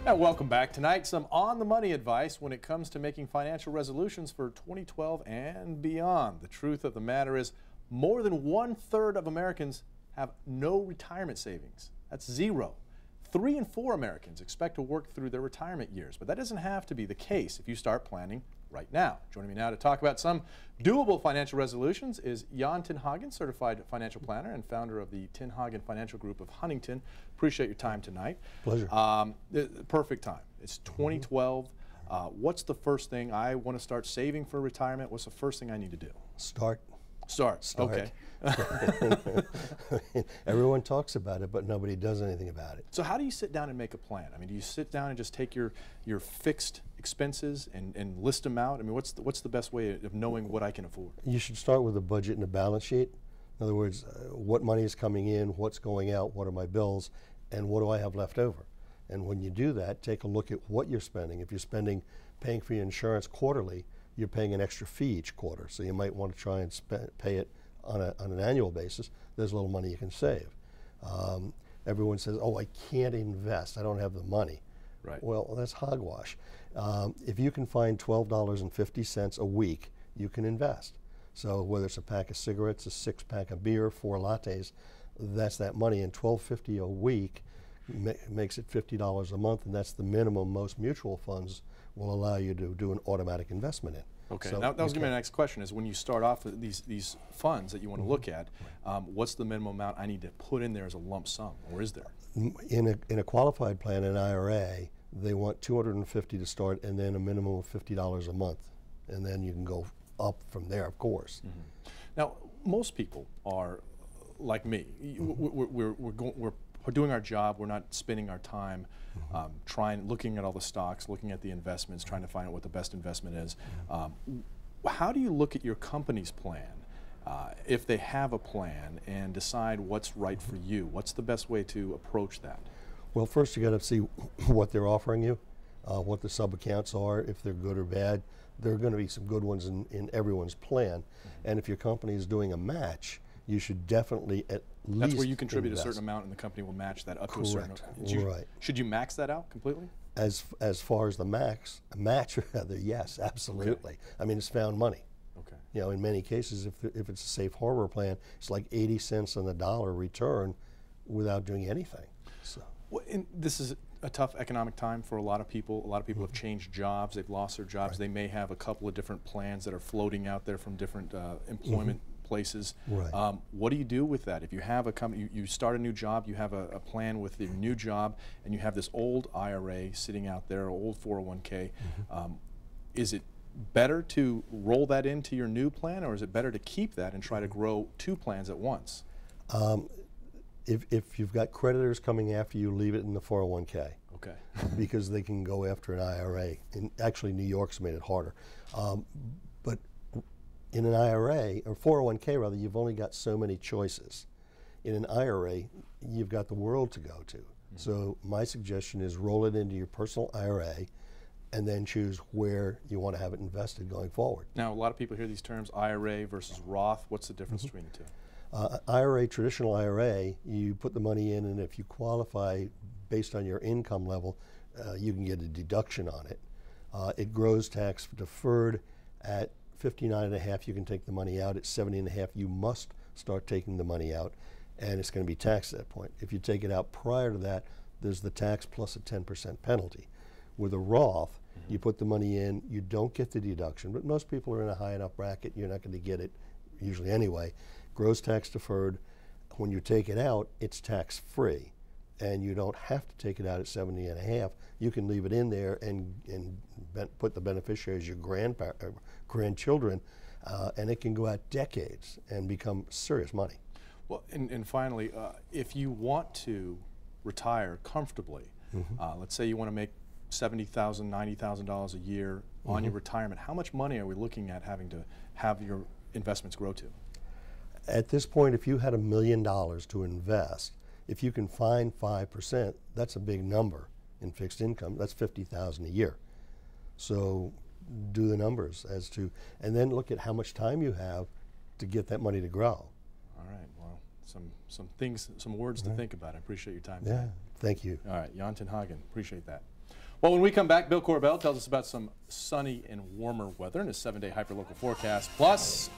And welcome back. Tonight, some on-the-money advice when it comes to making financial resolutions for 2012 and beyond. The truth of the matter is more than 1/3 of Americans have no retirement savings. That's zero. 3 in 4 Americans expect to work through their retirement years, but that doesn't have to be the case if you start planning right now. Joining me now to talk about some doable financial resolutions is Jan Tinhagen, certified financial planner and founder of the Tinhagen Financial Group of Huntington. Appreciate your time tonight. Pleasure. Perfect time. It's 2012. What's the first thing I want to start saving for retirement? What's the first thing I need to do? Start. Okay. Everyone talks about it, but nobody does anything about it. So how do you sit down and make a plan? I mean, do you sit down and just take your fixed expenses and list them out? I mean, what's the best way of knowing what I can afford? You should start with a budget and a balance sheet. In other words, what money is coming in, what's going out, what are my bills, and what do I have left over? And when you do that, take a look at what you're spending. If you're paying for your insurance quarterly, you're paying an extra fee each quarter, so you might want to try and pay it on an annual basis. There's a little money you can save. Everyone says, oh, I can't invest, I don't have the money. Right. Well, that's hogwash. If you can find $12.50 a week, you can invest. So whether it's a pack of cigarettes, a 6-pack of beer, 4 lattes, that's that money, and $12.50 a week makes it $50 a month, and that's the minimum most mutual funds will allow you to do an automatic investment in. Okay, so now that was going to be my next question, is when you start off with these funds that you want to look at, what's the minimum amount I need to put in there as a lump sum, or is there? In a qualified plan, an IRA, they want $250 to start and then a minimum of $50 a month, and then you can go up from there, of course. Now, most people are like me. We're doing our job. We're not spending our time looking at all the stocks, looking at the investments, trying to find out what the best investment is. How do you look at your company's plan, if they have a plan, and decide what's right for you? What's the best way to approach that? Well, first you got to see what they're offering you, what the sub-accounts are, if they're good or bad. There are going to be some good ones in everyone's plan. And if your company is doing a match, you should definitly at least That's where you contribute invest. a certain amount and the company will match that up Correct. to a certain amount. Right. Should you max that out completely? As far as the match rather, yes, absolutely. Okay. I mean, it's found money. Okay. You know, in many cases, if it's a safe harbor plan, it's like 80 cents on the dollar return without doing anything. So. Well, and this is a tough economic time for a lot of people. A lot of people have changed jobs. They've lost their jobs. Right. They may have a couple of different plans that are floating out there from different employment places. Right. What do you do with that? If you have a company, you start a new job, you have a plan with your new job, and you have this old IRA sitting out there, old 401k, is it better to roll that into your new plan, or is it better to keep that and try to grow 2 plans at once? If you've got creditors coming after you, leave it in the 401k. Okay. Because they can go after an IRA. And actually, New York's made it harder. But in an IRA, or 401k rather, you've only got so many choices. In an IRA, you've got the world to go to. So my suggestion is roll it into your personal IRA and then choose where you want to have it invested going forward. Now, a lot of people hear these terms, IRA versus Roth. What's the difference between the two? IRA, traditional IRA, you put the money in, and if you qualify based on your income level, you can get a deduction on it. It grows tax deferred. At 59.5, you can take the money out. At 70.5, you must start taking the money out, and it's going to be taxed at that point. If you take it out prior to that, there's the tax plus a 10% penalty. With a Roth, you put the money in, you don't get the deduction, but most people are in a high enough bracket, you're not going to get it usually anyway. Gross tax deferred. When you take it out, it's tax free, and you don't have to take it out at 70.5. You can leave it in there and put the beneficiary as your grandchildren, and it can go out decades and become serious money. Well, and finally, if you want to retire comfortably, let's say you want to make $70,000, $90,000 a year on your retirement, how much money are we looking at having to have your investments grow to? At this point, if you had $1 million to invest, if you can find 5%, that's a big number in fixed income. That's $50,000 a year. So do the numbers as to, and then look at how much time you have to get that money to grow. All right. Well, some words to think about. I appreciate your time. Yeah. Thank you. All right, Jan Tinhagen, appreciate that. Well, when we come back, Bill Corbell tells us about some sunny and warmer weather in his 7-day hyperlocal forecast. Plus,